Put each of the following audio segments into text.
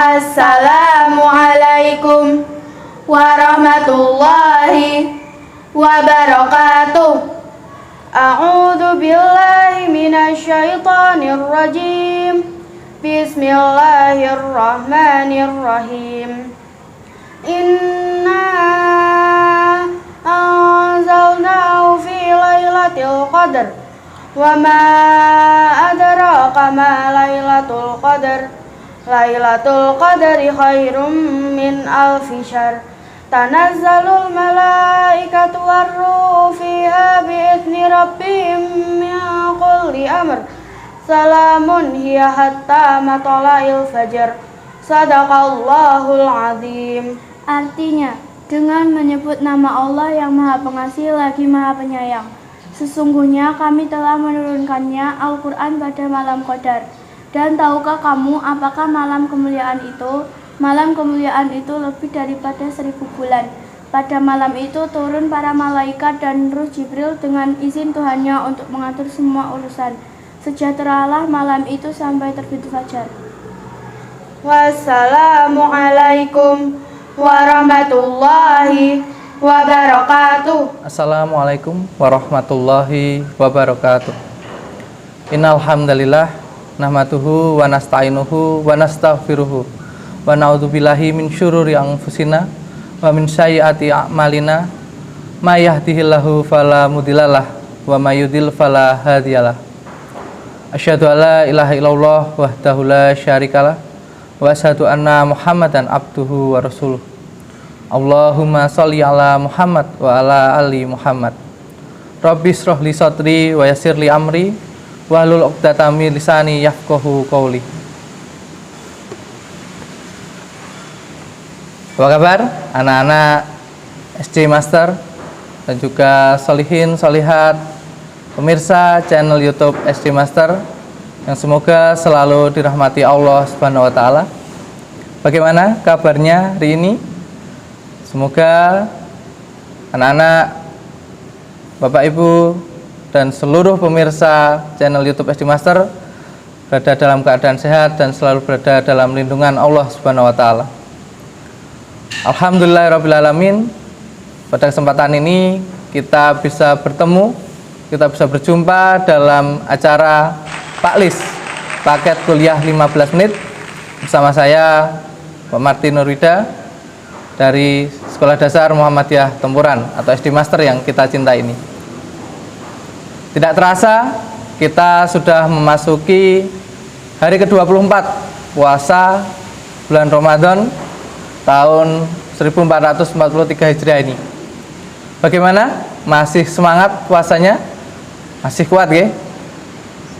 Assalamualaikum warahmatullahi wabarakatuh. A'udzu billahi minasy syaithanir rajim. Bismillahirrahmanirrahim. Inna anzalnahu fi lailatul qadar. Wa ma adraka ma lailatul qadar. Lailatul qadri khairum min alfi syahr. Tanazzalul malaikatu warruhu fiha bi'izni rabbihim min kulli amr. Salamun hiya hatta matla'il fajr. Sadaqallahul azim. Artinya, dengan menyebut nama Allah yang Maha Pengasih lagi Maha Penyayang. Sesungguhnya kami telah menurunkannya Al-Quran pada malam Qadar. Dan tahukah kamu apakah malam kemuliaan itu? Malam kemuliaan itu lebih daripada 1000 bulan. Pada malam itu turun para malaikat dan Ruh Jibril dengan izin Tuhannya untuk mengatur semua urusan. Sejahteralah malam itu sampai terbit fajar. Wassalamualaikum warahmatullahi wabarakatuh. Assalamualaikum warahmatullahi wabarakatuh. Innal hamdalillah nahmaduhu wa nasta'inuhu wa nastaghfiruhu wa na'udzubillahi min syururi anfusina wa min sayyiati a'malina may yahdihillahu fala mudhillalah wa may yudhlil fala hadiyalah. Asyhadu alla ilaha illallah wahdahu la syarikalah wa asyhadu anna Muhammadan abduhu wa rasuluh. Allahumma sholli ala Muhammad wa ala ali Muhammad. Rabbi shrah li sadri wa yassir li amri wahlul 'uqdatam min lisani yafqahu qawli. Apa kabar anak-anak SD Master dan juga solihin solihat pemirsa channel YouTube SD Master yang semoga selalu dirahmati Allah Subhanahu wa taala. Bagaimana kabarnya hari ini? Semoga anak-anak, Bapak Ibu dan seluruh pemirsa channel YouTube SD Master berada dalam keadaan sehat dan selalu berada dalam lindungan Allah Subhanahu wa taala. Alhamdulillahirabbil alamin. Pada kesempatan ini kita bisa bertemu, kita bisa berjumpa dalam acara Paklis Paket Kuliah 15 Menit bersama saya Pak Martin Nurwida dari Sekolah Dasar Muhammadiyah Tempuran atau SD Master yang kita cintai ini. Tidak terasa kita sudah memasuki hari ke-24 puasa bulan Ramadan tahun 1443 Hijriah ini. Bagaimana? Masih semangat puasanya? Masih kuat ya?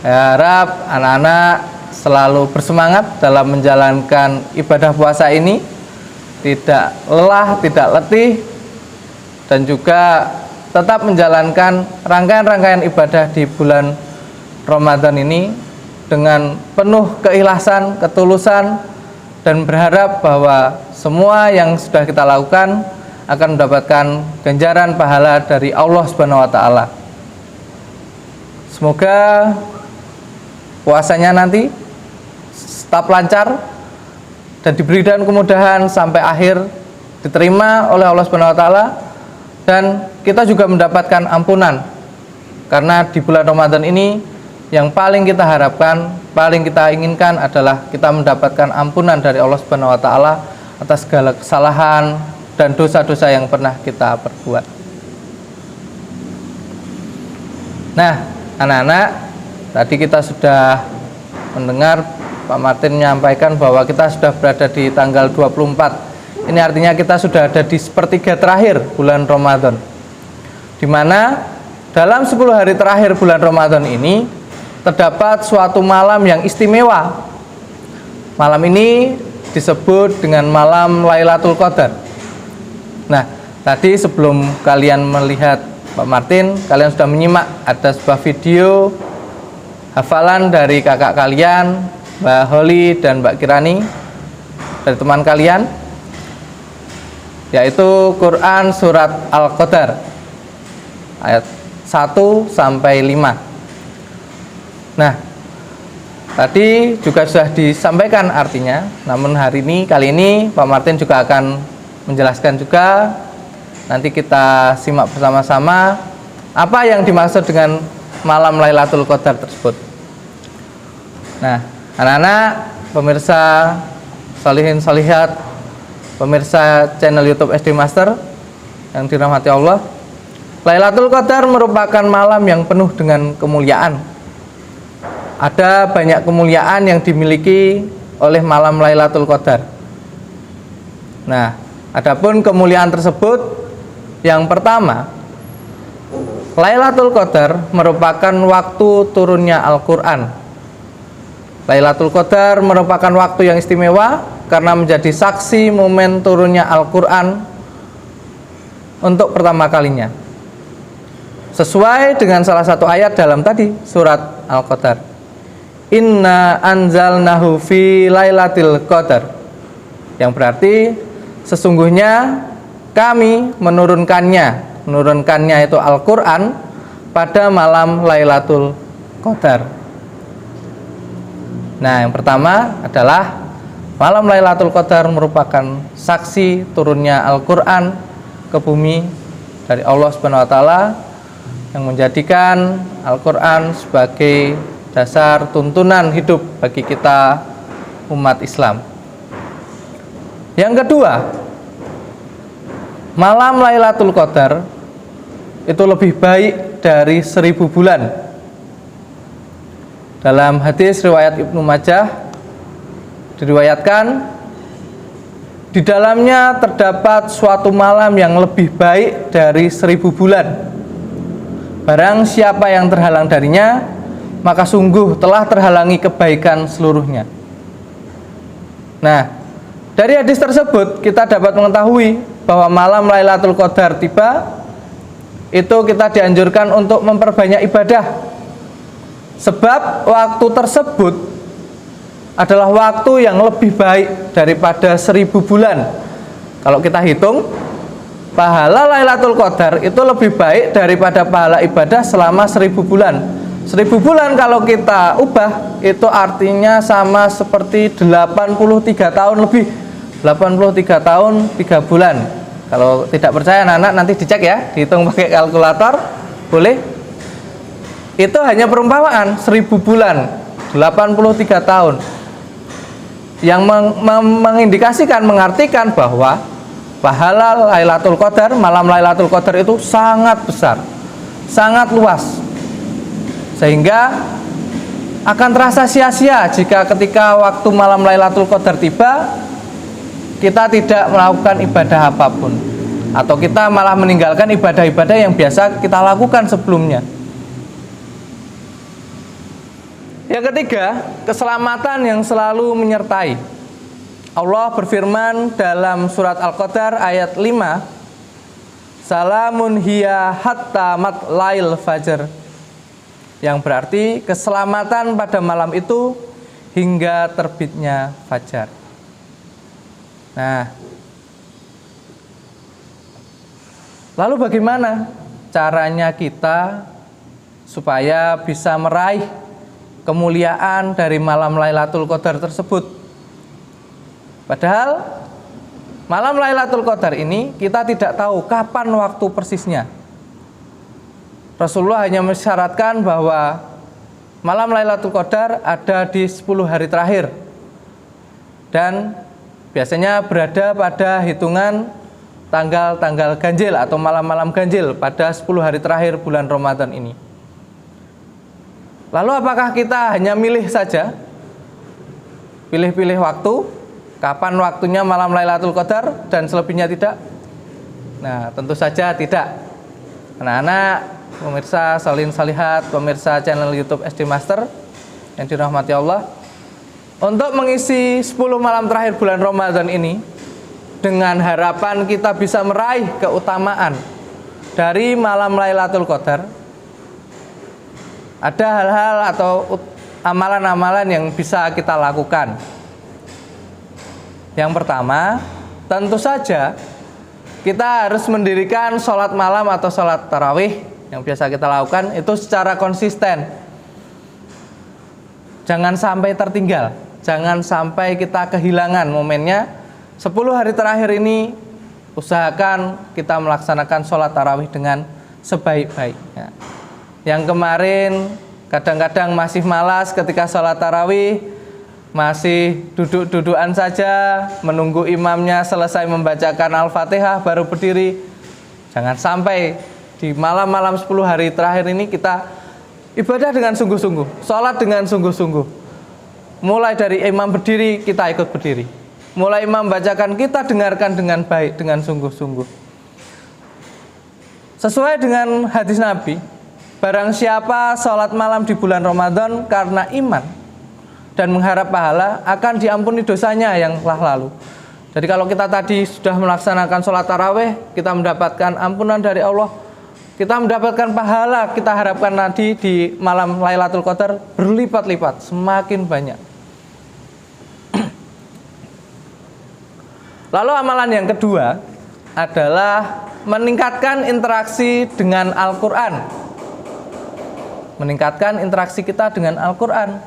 Saya harap anak-anak selalu bersemangat dalam menjalankan ibadah puasa ini, tidak lelah, tidak letih, dan juga tetap menjalankan rangkaian-rangkaian ibadah di bulan Ramadan ini dengan penuh keikhlasan, ketulusan, dan berharap bahwa semua yang sudah kita lakukan akan mendapatkan ganjaran pahala dari Allah Subhanahu wa taala. Semoga puasanya nanti tetap lancar dan diberikan kemudahan sampai akhir, diterima oleh Allah Subhanahu wa taala, dan kita juga mendapatkan ampunan. Karena di bulan Ramadan ini yang paling kita harapkan, paling kita inginkan adalah kita mendapatkan ampunan dari Allah Subhanahu wa taala atas segala kesalahan dan dosa-dosa yang pernah kita perbuat. Nah, anak-anak, tadi kita sudah mendengar Pak Martin menyampaikan bahwa kita sudah berada di tanggal 24. Ini artinya kita sudah ada di sepertiga terakhir bulan Ramadan, di mana dalam 10 hari terakhir bulan Ramadan ini terdapat suatu malam yang istimewa. Malam ini disebut dengan malam Lailatul Qadar. Nah, tadi sebelum kalian melihat Pak Martin, kalian sudah menyimak ada sebuah video hafalan dari kakak kalian, Mbak Holly dan Mbak Kirani, dari teman kalian, yaitu Quran Surat Al-Qadar ayat 1 sampai 5. Nah, Tadi juga sudah disampaikan artinya, namun kali ini Pak Martin juga akan menjelaskan juga. Nanti kita simak bersama-sama apa yang dimaksud dengan malam Lailatul Qadar tersebut. Nah, anak-anak, pemirsa salihin salihat, pemirsa channel YouTube SD Master yang dirahmati Allah, Lailatul Qadar merupakan malam yang penuh dengan kemuliaan. Ada banyak kemuliaan yang dimiliki oleh malam Lailatul Qadar. Nah, adapun kemuliaan tersebut, yang pertama, Lailatul Qadar merupakan waktu turunnya Al-Quran. Lailatul Qadar merupakan waktu yang istimewa karena menjadi saksi momen turunnya Al-Quran untuk pertama kalinya. Sesuai dengan salah satu ayat dalam tadi surat Al-Qadar. Inna anzalnahu fi lailatul qadar. Yang berarti sesungguhnya kami menurunkannya itu Al-Quran pada malam Lailatul Qadar. Nah, yang pertama adalah malam Lailatul Qadar merupakan saksi turunnya Al-Quran ke bumi dari Allah Subhanahu wa taala, yang menjadikan Al-Quran sebagai dasar tuntunan hidup bagi kita umat Islam. Yang kedua, malam Lailatul Qadar itu lebih baik dari 1000 bulan. Dalam hadis riwayat Ibnu Majah diriwayatkan, di dalamnya terdapat suatu malam yang lebih baik dari 1000 bulan. Barang siapa yang terhalang darinya, maka sungguh telah terhalangi kebaikan seluruhnya. Nah, dari hadis tersebut kita dapat mengetahui bahwa malam Lailatul Qadar tiba, itu kita dianjurkan untuk memperbanyak ibadah. Sebab waktu tersebut adalah waktu yang lebih baik daripada 1000 bulan. Kalau kita hitung, pahala Lailatul Qadar itu lebih baik daripada pahala ibadah selama 1000 bulan. 1000 bulan kalau kita ubah, itu artinya sama seperti 83 tahun lebih. 83 tahun 3 bulan. Kalau tidak percaya anak-anak, nanti dicek ya, dihitung pakai kalkulator, boleh. Itu hanya perumpamaan 1000 bulan 83 tahun yang mengindikasikan, mengartikan bahwa pahala Lailatul Qadar, malam Lailatul Qadar itu sangat besar, sangat luas, sehingga akan terasa sia-sia jika ketika waktu malam Lailatul Qadar tiba kita tidak melakukan ibadah apapun, atau kita malah meninggalkan ibadah-ibadah yang biasa kita lakukan sebelumnya. Yang ketiga, keselamatan yang selalu menyertai. Allah berfirman dalam surat Al-Qadar ayat 5, Salamun hiya hatta matlail fajr. Yang berarti keselamatan pada malam itu hingga terbitnya fajar. Nah, lalu bagaimana caranya kita supaya bisa meraih kemuliaan dari malam Lailatul Qadar tersebut? Padahal malam Lailatul Qadar ini kita tidak tahu kapan waktu persisnya. Rasulullah hanya mensyaratkan bahwa malam Lailatul Qadar ada di 10 hari terakhir, dan biasanya berada pada hitungan tanggal-tanggal ganjil atau malam-malam ganjil pada 10 hari terakhir bulan Ramadan ini. Lalu apakah kita hanya milih saja, pilih-pilih waktu, kapan waktunya malam Lailatul Qadar dan selebihnya tidak? Nah, tentu saja tidak. Anak-anak, pemirsa salin salihat, pemirsa channel YouTube SD Master yang dirahmati Allah, untuk mengisi 10 malam terakhir bulan Ramadan ini, dengan harapan kita bisa meraih keutamaan dari malam Lailatul Qadar, ada hal-hal atau amalan-amalan yang bisa kita lakukan. Yang pertama, tentu saja kita harus mendirikan sholat malam atau sholat tarawih yang biasa kita lakukan itu secara konsisten. jangan sampai tertinggal, jangan sampai kita kehilangan momennya. 10 hari terakhir ini usahakan kita melaksanakan sholat tarawih dengan sebaik-baiknya. Yang kemarin kadang-kadang masih malas ketika sholat tarawih, masih duduk-dudukan saja, menunggu imamnya selesai membacakan Al-Fatihah baru berdiri. Jangan sampai di malam-malam 10 hari terakhir ini kita ibadah dengan sungguh-sungguh, sholat dengan sungguh-sungguh. Mulai dari imam berdiri, kita ikut berdiri. Mulai imam bacakan, kita dengarkan dengan baik, dengan sungguh-sungguh. Sesuai dengan hadis Nabi, barang siapa sholat malam di bulan Ramadan karena iman dan mengharap pahala, akan diampuni dosanya yang telah lalu. Jadi kalau kita tadi sudah melaksanakan sholat tarawih, kita mendapatkan ampunan dari Allah, kita mendapatkan pahala, kita harapkan nanti di malam Lailatul Qadar berlipat-lipat, semakin banyak. Lalu amalan yang kedua adalah meningkatkan interaksi dengan Al-Quran. Meningkatkan interaksi kita dengan Al-Quran,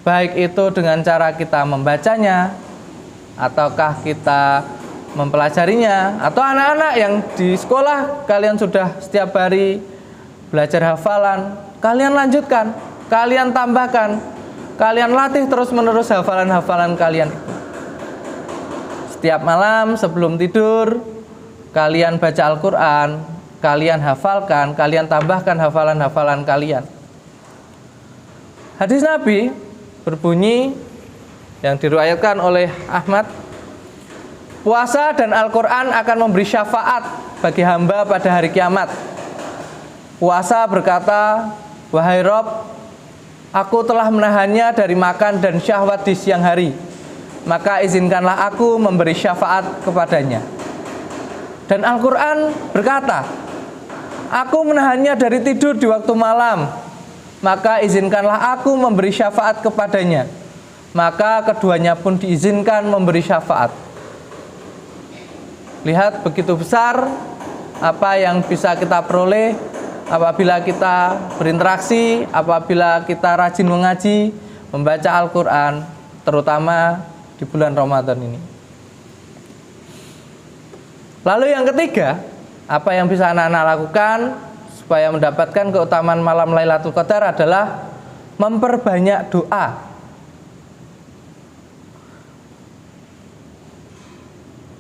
baik itu dengan cara kita membacanya, ataukah kita mempelajarinya, atau anak-anak yang di sekolah kalian sudah setiap hari belajar hafalan, kalian lanjutkan, kalian tambahkan, kalian latih terus-menerus hafalan-hafalan kalian. Setiap malam sebelum tidur kalian baca Al-Quran, kalian hafalkan, kalian tambahkan hafalan-hafalan kalian. Hadis Nabi berbunyi yang diriwayatkan oleh Ahmad, puasa dan Al-Quran akan memberi syafaat bagi hamba pada hari kiamat. Puasa berkata, wahai Rob, aku telah menahannya dari makan dan syahwat di siang hari, maka izinkanlah aku memberi syafaat kepadanya. Dan Al-Quran berkata, aku menahannya dari tidur di waktu malam, maka izinkanlah aku memberi syafaat kepadanya. Maka keduanya pun diizinkan memberi syafaat. Lihat begitu besar apa yang bisa kita peroleh apabila kita berinteraksi, apabila kita rajin mengaji, membaca Al-Quran, terutama di bulan Ramadan ini. Lalu yang ketiga, apa yang bisa anak-anak lakukan supaya mendapatkan keutamaan malam Lailatul Qadar adalah memperbanyak doa.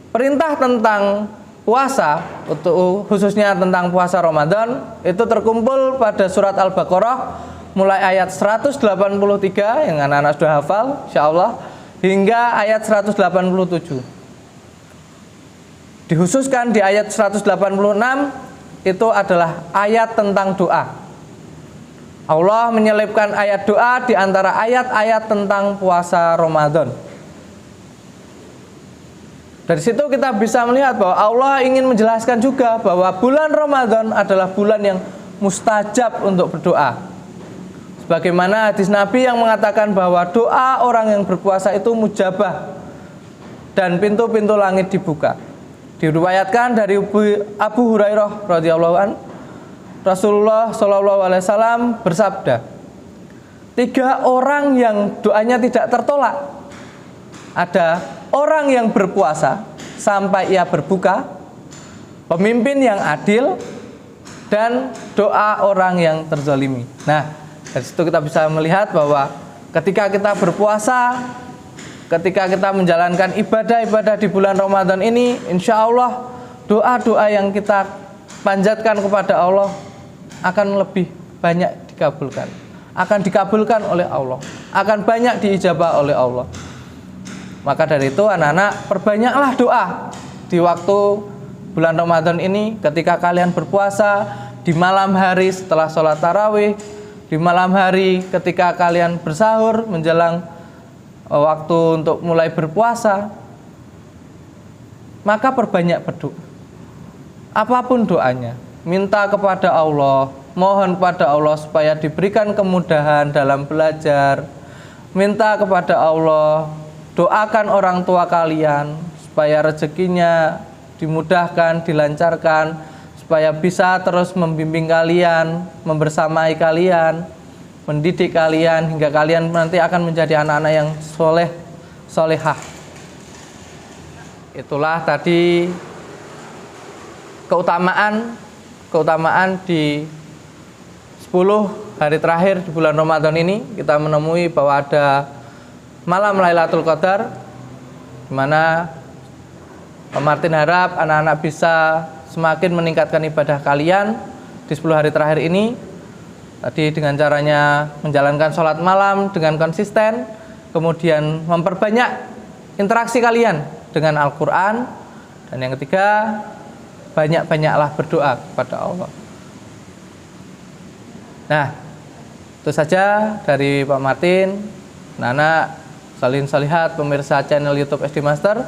Perintah tentang puasa, khususnya tentang puasa Ramadan, itu terkumpul pada surat Al-Baqarah mulai ayat 183 yang anak-anak sudah hafal insyaallah hingga ayat 187. Dikhususkan di ayat 186 itu adalah ayat tentang doa. Allah menyelipkan ayat doa di antara ayat-ayat tentang puasa Ramadan. Dari situ kita bisa melihat bahwa Allah ingin menjelaskan juga bahwa bulan Ramadan adalah bulan yang mustajab untuk berdoa. Sebagaimana hadis Nabi yang mengatakan bahwa doa orang yang berpuasa itu mujabah dan pintu-pintu langit dibuka. Diriwayatkan dari Abu Hurairah radhiyallahu an, Rasulullah shallallahu alaihi wasallam bersabda, 3 orang yang doanya tidak tertolak. Ada orang yang berpuasa sampai ia berbuka, pemimpin yang adil, dan doa orang yang terzalimi. Nah, dari situ kita bisa melihat bahwa ketika kita berpuasa, ketika kita menjalankan ibadah-ibadah di bulan Ramadan ini, insya Allah doa-doa yang kita panjatkan kepada Allah akan lebih banyak dikabulkan, akan dikabulkan oleh Allah, akan banyak diijabah oleh Allah. Maka dari itu anak-anak, perbanyaklah doa di waktu bulan Ramadan ini. Ketika kalian berpuasa, di malam hari setelah sholat tarawih, di malam hari ketika kalian bersahur menjelang waktu untuk mulai berpuasa, maka perbanyak berdoa. Apapun doanya, minta kepada Allah, mohon kepada Allah supaya diberikan kemudahan dalam belajar, minta kepada Allah, doakan orang tua kalian supaya rezekinya dimudahkan, dilancarkan, supaya bisa terus membimbing kalian, membersamai kalian. mendidik kalian hingga kalian nanti akan menjadi anak-anak yang soleh, solehah. Itulah tadi keutamaan di 10 hari terakhir di bulan Ramadan ini. Kita menemui bahwa ada malam Lailatul Qadar, di mana Pak Martin harap anak-anak bisa semakin meningkatkan ibadah kalian di 10 hari terakhir ini. Tadi dengan caranya menjalankan sholat malam dengan konsisten, kemudian memperbanyak interaksi kalian dengan Al-Quran, dan yang ketiga, banyak-banyaklah berdoa kepada Allah. Nah, itu saja dari Pak Martin, anak-anak salin salihat pemirsa channel YouTube SD Master.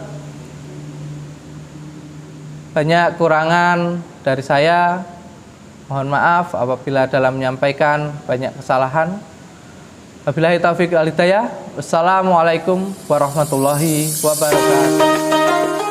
Banyak kurangan dari saya, mohon maaf apabila dalam menyampaikan banyak kesalahan. Wabillahi taufiq wal hidayah. Wassalamualaikum warahmatullahi wabarakatuh.